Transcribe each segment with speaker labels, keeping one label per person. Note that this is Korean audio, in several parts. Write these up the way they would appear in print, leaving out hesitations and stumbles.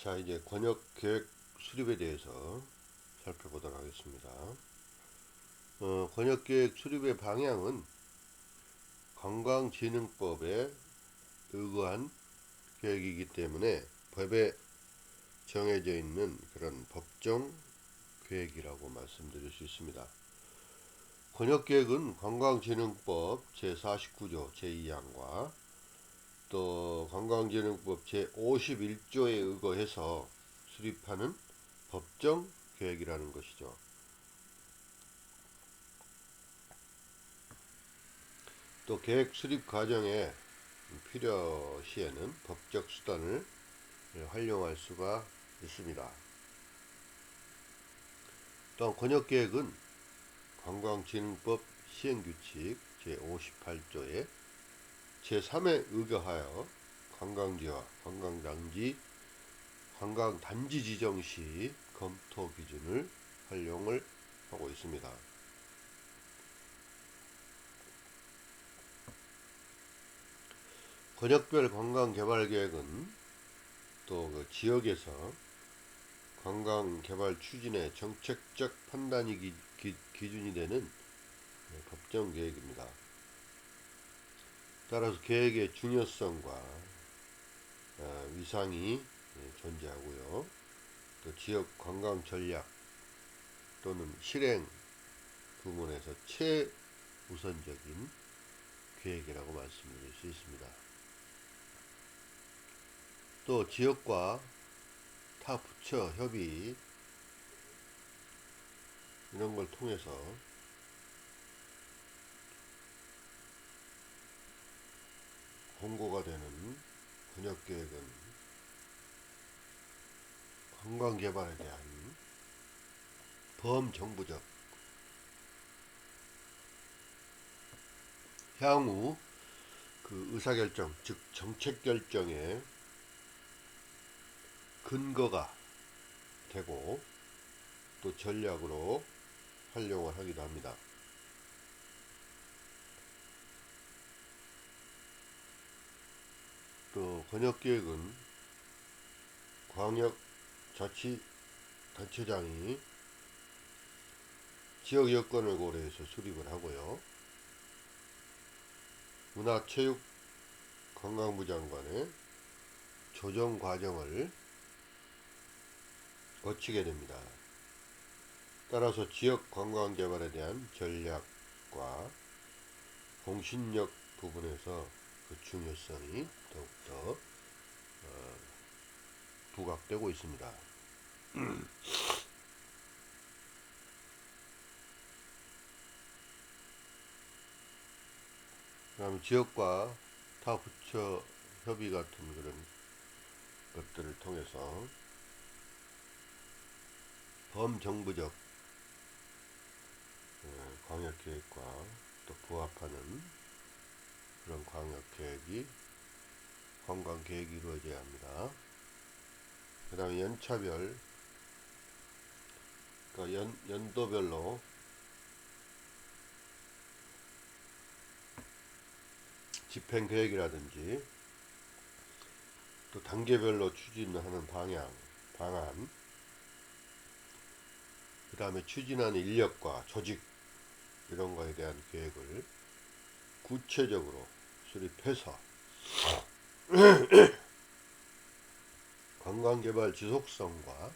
Speaker 1: 자, 이제 권역계획 수립에 대해서 살펴보도록 하겠습니다. 권역계획 수립의 방향은 관광진흥법에 의거한 계획이기 때문에 법에 정해져 있는 그런 법정 계획이라고 말씀드릴 수 있습니다. 권역계획은 관광진흥법 제49조 제2항과 또 관광진흥법 제51조에 의거해서 수립하는 법정 계획이라는 것이죠. 또 계획 수립 과정에 필요시에는 법적 수단을 활용할 수가 있습니다. 또한 권역계획은 관광진흥법 시행규칙 제58조에 제3에 의거하여 관광지와 관광단지 지정 시 검토 기준을 활용을 하고 있습니다. 권역별 관광개발계획은 또 그 지역에서 관광개발 추진의 정책적 판단이 기준이 되는 법정계획입니다. 따라서 계획의 중요성과 위상이 존재하고요. 또 지역 관광 전략 또는 실행 부문에서 최우선적인 계획이라고 말씀드릴 수 있습니다. 또 지역과 타 부처 협의 이런 걸 통해서 공고가 되는 권역계획은 관광개발에 대한 범정부적 향후 그 의사결정 즉 정책결정의 근거가 되고 또 전략으로 활용을 하기도 합니다. 또 권역계획은 광역자치단체장이 지역 여건을 고려해서 수립을 하고요. 문화체육관광부 장관의 조정 과정을 거치게 됩니다. 따라서 지역 관광 개발에 대한 전략과 공신력 부분에서 그 중요성이 더욱더 부각되고 있습니다. 그다음 지역과 타 부처 협의 같은 그런 것들을 통해서 범정부적 광역계획과 또 부합하는 그런 광역계획이 관광계획이 이루어져야 합니다. 그 다음에 연차별 그러니까 연도별로 집행계획이라든지 또 단계별로 추진하는 방안 그 다음에 추진하는 인력과 조직 이런 거에 대한 계획을 구체적으로 수립해서 관광개발 지속성과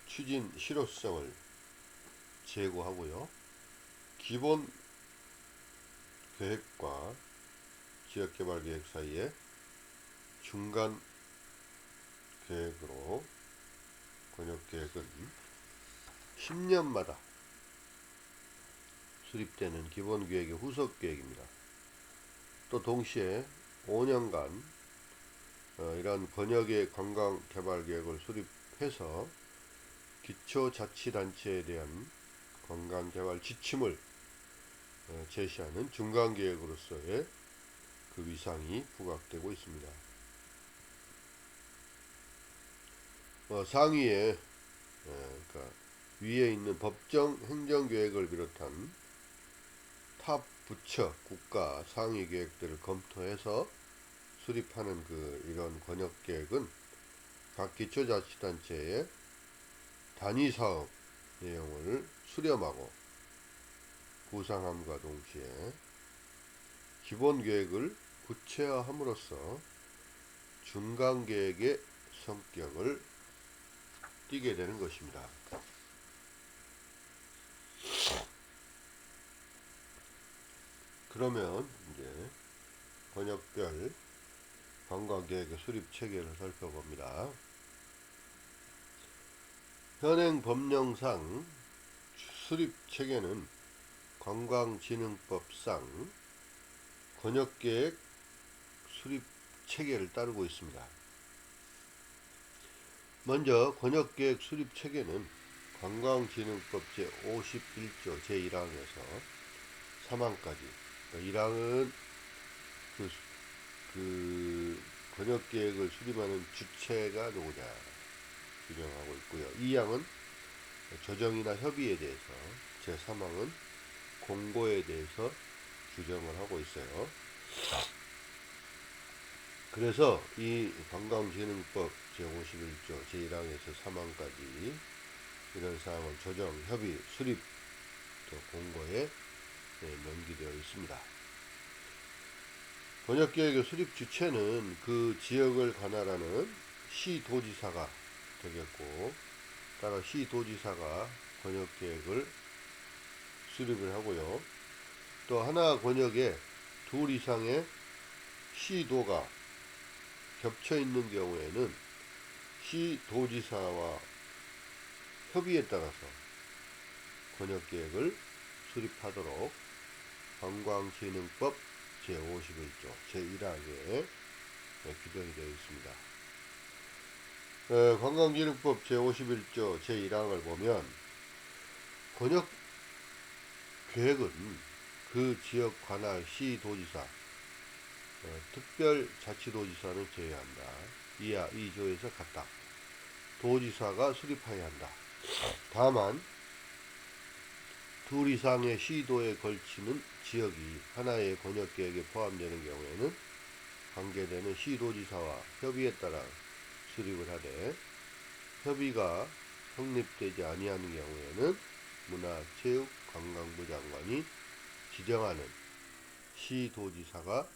Speaker 1: 추진 실효성을 제고하고요. 기본 계획과 지역개발 계획 사이에 중간 계획으로 권역계획은 10년마다 수립되는 기본계획의 후속계획입니다. 또 동시에 5년간 이러한 권역의 관광개발계획을 수립해서 기초자치단체에 대한 관광개발 지침을 제시하는 중간계획으로서의 그 위상이 부각되고 있습니다. 상위에 그러니까 위에 있는 법정 행정계획을 비롯한 타 부처 국가 상위 계획들을 검토해서 수립하는 이런 권역계획은 각 기초자치단체의 단위사업 내용을 수렴하고 구상함과 동시에 기본계획을 구체화함으로써 중간계획의 성격을 띠게 되는 것입니다. 그러면 이제 권역별 관광계획의 수립 체계를 살펴봅니다. 현행 법령상 수립 체계는 관광진흥법상 권역계획 수립 체계를 따르고 있습니다. 먼저 권역계획 수립 체계는 관광진흥법 제51조 제1항에서 3항까지 1항은 그 권역계획을 수립하는 주체가 누구냐 규정하고 있고요. 2항은 조정이나 협의에 대해서, 제3항은 공고에 대해서 규정을 하고 있어요. 그래서 이 관광진흥법 제51조 제1항에서 3항까지 이런 사항은 조정, 협의, 수립, 또 공고에 명기되어 있습니다. 권역계획의 수립 주체는 그 지역을 관할하는 시도지사가 되겠고, 따라 시도지사가 권역계획을 수립을 하고요. 또 하나 권역에 둘 이상의 시도가 겹쳐 있는 경우에는 시도지사와 협의에 따라서 권역계획을 수립하도록 관광진흥법 제51조 제1항에 규정이 되어 있습니다. 관광진흥법 제51조 제1항을 보면 권역계획은 그 지역 관할 시도지사, 특별자치도지사는 제외한다. 이하 2조에서 같다. 도지사가 수립하여야 한다. 다만 둘 이상의 시도에 걸치는 지역이 하나의 권역계획에 포함되는 경우에는 관계되는 시도지사와 협의에 따라 수립을 하되, 협의가 성립되지 아니하는 경우에는 문화체육관광부 장관이 지정하는 시도지사가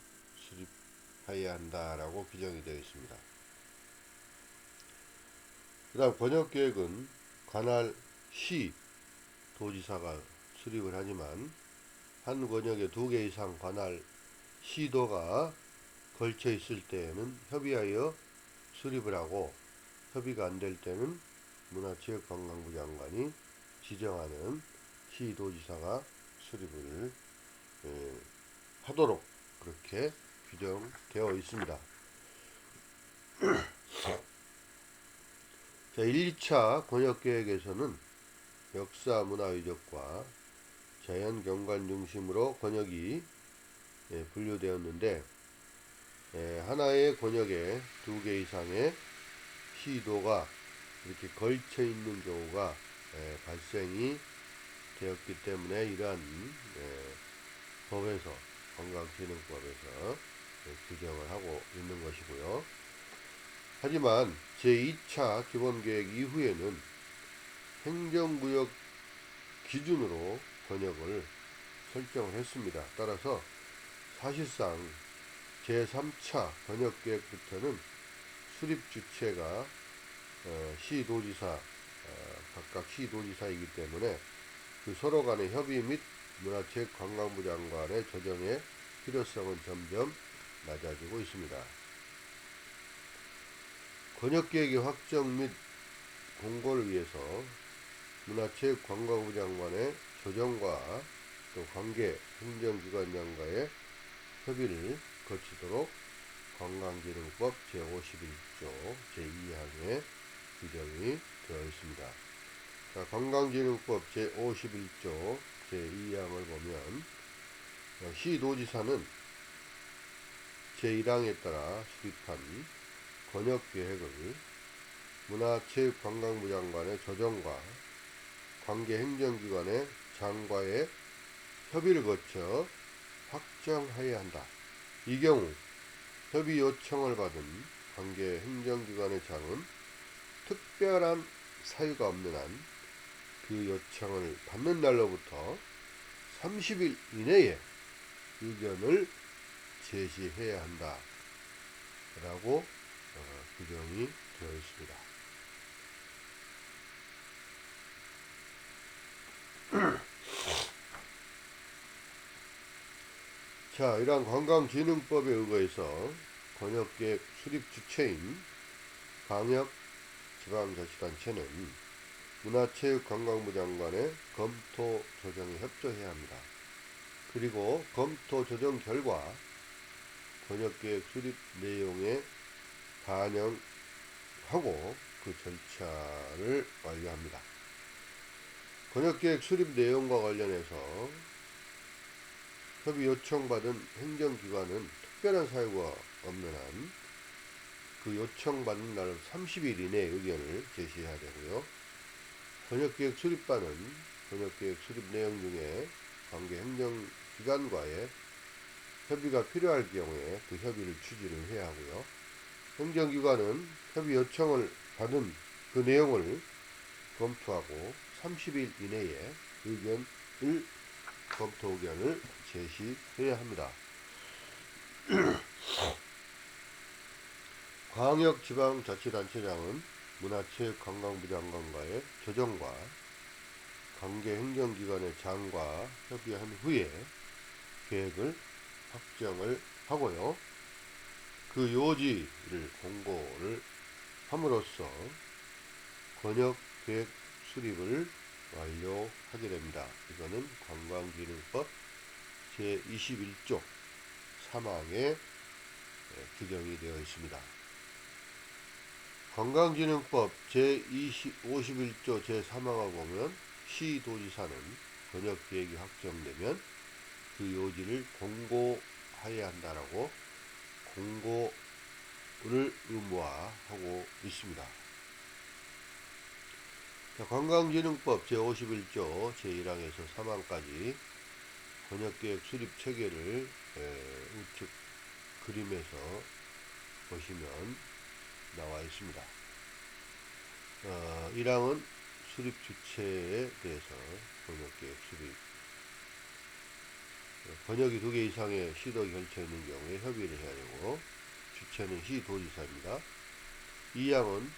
Speaker 1: 수립하여야 한다라고 규정이 되어 있습니다. 그 다음 권역계획은 관할 시 도지사가 수립을 하지만 한 권역에 2개 이상 관할 시도가 걸쳐 있을 때에는 협의하여 수립을 하고, 협의가 안 될 때는 문화체육관광부 장관이 지정하는 시도지사가 수립을 하도록 그렇게 규정되어 있습니다. 자, 1, 2차 권역계획에서는 역사 문화유적과 자연경관 중심으로 권역이 분류되었는데, 하나의 권역에 2개 이상의 시도가 이렇게 걸쳐 있는 경우가 발생이 되었기 때문에 이러한 법에서, 관광진흥법에서 규정을 하고 있는 것이고요. 하지만 제2차 기본계획 이후에는 행정구역 기준으로 권역을 설정을 했습니다. 따라서 사실상 제3차 권역계획부터는 수립 주체가 시도지사, 각각 시도지사이기 때문에 그 서로 간의 협의 및 문화체육관광부 장관의 조정의 필요성은 점점 낮아지고 있습니다. 권역계획의 확정 및 공고를 위해서 문화체육관광부 장관의 조정과 또 관계 행정기관장과의 협의를 거치도록 관광진흥법 제51조 제2항에 규정이 되어 있습니다. 자, 관광진흥법 제51조 제2항을 보면 시도지사는 제1항에 따라 수립한 권역계획을 문화체육관광부 장관의 조정과 관계 행정기관의 장과의 협의를 거쳐 확정하여야 한다. 이 경우 협의 요청을 받은 관계 행정기관의 장은 특별한 사유가 없는 한 그 요청을 받는 날로부터 30일 이내에 의견을 제시해야 한다 라고 규정이 되어 있습니다. 자, 이러한 관광진흥법에 의거해서 권역계획 수립 주체인 광역지방자치단체는 문화체육관광부 장관의 검토 조정에 협조해야 합니다. 그리고 검토 조정 결과 권역계획 수립 내용에 반영하고 그 절차를 완료합니다. 권역계획 수립 내용과 관련해서 협의 요청받은 행정기관은 특별한 사유가 없는 한 그 요청받는 날 30일 이내에 의견을 제시해야 되고요. 권역계획 수립반은 권역계획 수립 내용 중에 관계 행정기관과의 협의가 필요할 경우에 그 협의를 추진을 해야 하고요. 행정기관은 협의 요청을 받은 그 내용을 검토하고 30일 이내에 검토 의견을 제시해야 합니다. 광역지방자치단체장은 문화체육관광부 장관과의 조정과 관계 행정기관의 장과 협의한 후에 계획을 확정을 하고요. 그 요지를 공고를 함으로써 권역계획 수립을 완료하게 됩니다. 이거는 관광진흥법 제21조 3항에 규정이 되어 있습니다. 관광진흥법 제51조 제3항을 보면 시도지사는 권역계획이 확정되면 그 요지를 공고해야 한다라고 공고를 의무화하고 있습니다. 자, 관광진흥법 제51조 제1항에서 3항까지 권역계획 수립 체계를 우측 그림에서 보시면 나와 있습니다. 1항은 수립 주체에 대해서 권역계획 수립 권역이 2개 이상의 시도 결쳐 있는 경우에 협의를 해야 되고 주체는 시도지사입니다. 2항은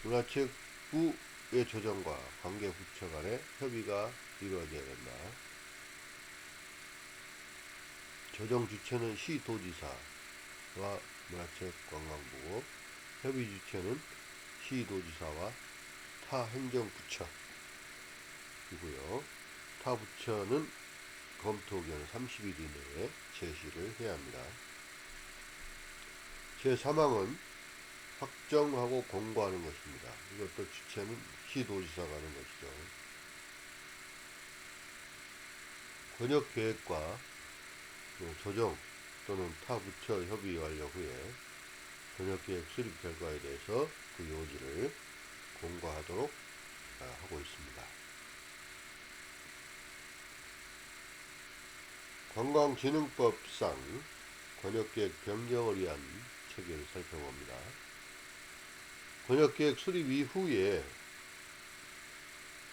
Speaker 1: 문화체육부의 조정과 관계 부처 간의 협의가 이루어져야 된다. 조정 주체는 시도지사와 문화체육관광부고 협의 주체는 시도지사와 타 행정부처이고요. 타 부처는 검토 의견을 30일 이내에 제시를 해야 합니다. 제3항은 확정하고 공고하는 것입니다. 이것도 주체는 시도지사가 하는 것이죠. 권역계획과 조정 또는 타 부처 협의 완료 후에 권역계획 수립 결과에 대해서 그 요지를 공고하도록 하고 있습니다. 관광진흥법상 권역계획 변경을 위한 체계를 살펴봅니다. 권역계획 수립 이후에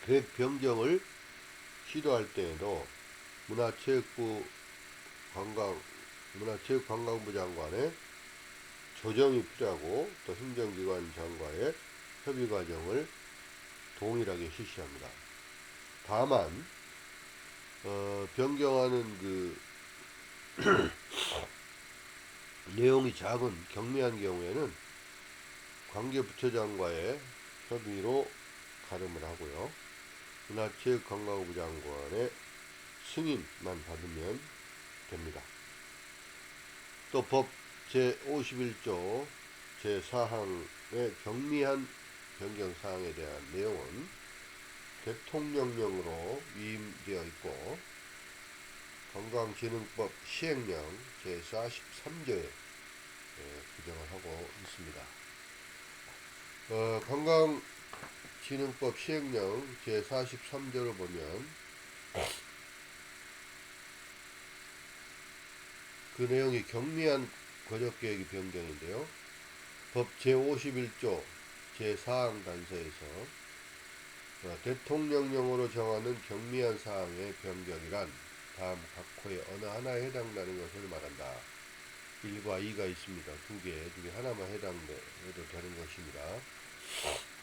Speaker 1: 계획 변경을 시도할 때에도 문화체육관광부 장관의 조정이 필요하고 또 행정기관 장과의 협의 과정을 동일하게 실시합니다. 다만 변경하는 그 내용이 작은 경미한 경우에는 관계부처장과의 협의로 가름을 하고요. 문화체육관광부 장관의 승인만 받으면 됩니다. 또 법 제51조 제4항의 경미한 변경사항에 대한 내용은 대통령령으로 위임되어 있고 관광진흥법 시행령 제43조에 규정을 하고 있습니다. 관광진흥법 시행령 제43조를 보면 그 내용이 경미한 권역계획의 변경인데요. 법 제51조 제4항 단서에서 대통령령으로 정하는 경미한 사항의 변경이란 다음 각 호의 어느 하나에 해당되는 것을 말한다. 1과 2가 있습니다. 두 개 중에 하나만 해당해도 되는 것입니다.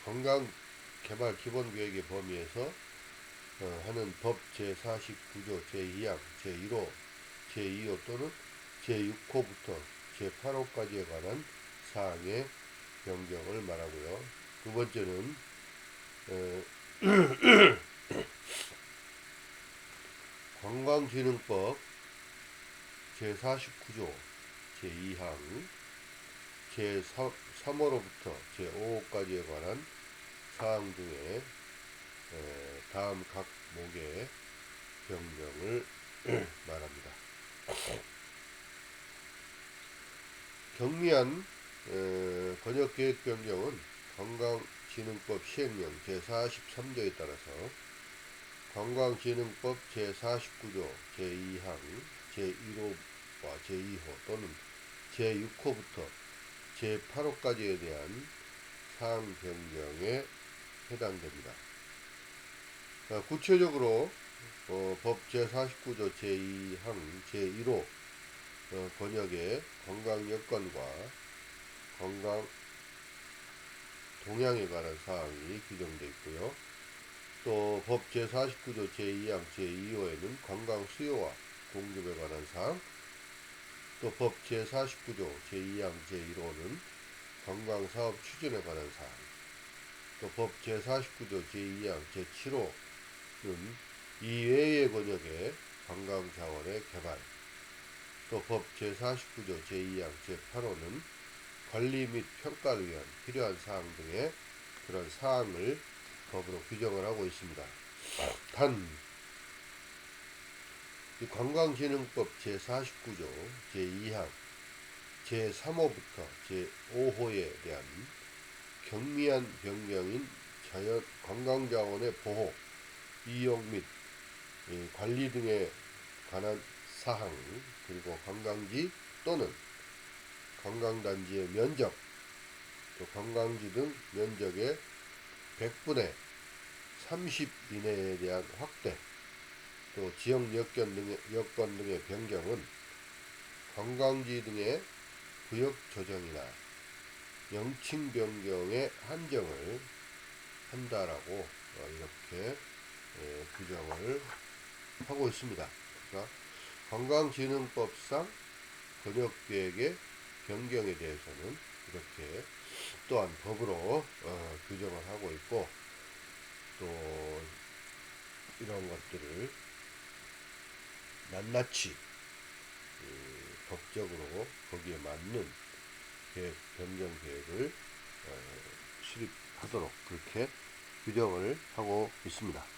Speaker 1: 관광개발기본계획의 범위에서 하는 법 제49조 제2항 제1호 제2호 또는 제6호부터 제8호까지에 관한 사항의 변경을 말하고요. 두 번째는 관광진흥법 제49조 제2항 제3호로부터 제5호까지에 관한 사항 중에 다음 각 목의 변경을 말합니다. 경미한 권역계획 변경은 관광진흥법 시행령 제43조에 따라서 관광진흥법 제49조 제2항 제1호와 제2호 또는 제6호부터 제8호까지에 대한 사항 변경에 해당됩니다. 구체적으로 법 제49조 제2항 제1호 권역의 관광 여건과 관광 동향에 관한 사항이 규정되어 있고요. 또 법 제49조 제2항 제2호에는 관광 수요와 공급에 관한 사항, 또 법 제49조 제2항 제1호는 관광 사업 추진에 관한 사항, 또 법 제49조 제2항 제7호는 이외의 권역의 관광 자원의 개발, 또 법 제49조 제2항 제8호는 관리 및 평가를 위한 필요한 사항 등의 그런 사항을 법으로 규정을 하고 있습니다. 단, 이 관광진흥법 제49조 제2항 제3호부터 제5호에 대한 경미한 변경인 자연 관광자원의 보호, 이용 및 관리 등에 관한 사항, 그리고 관광지 또는 관광단지의 면적, 또 관광지 등 면적의 100분의 30 이내에 대한 확대, 또 지역 여건 등의 변경은 관광지 등의 구역 조정이나 명칭 변경의 한정을 한다라고 이렇게 규정을 하고 있습니다. 그러니까 관광진흥법상 권역계획의 변경에 대해서는 이렇게 또한 법으로 규정을 하고 있고, 또 이런 것들을 낱낱이 법적으로 거기에 맞는 변경 계획을 수립하도록 그렇게 규정을 하고 있습니다.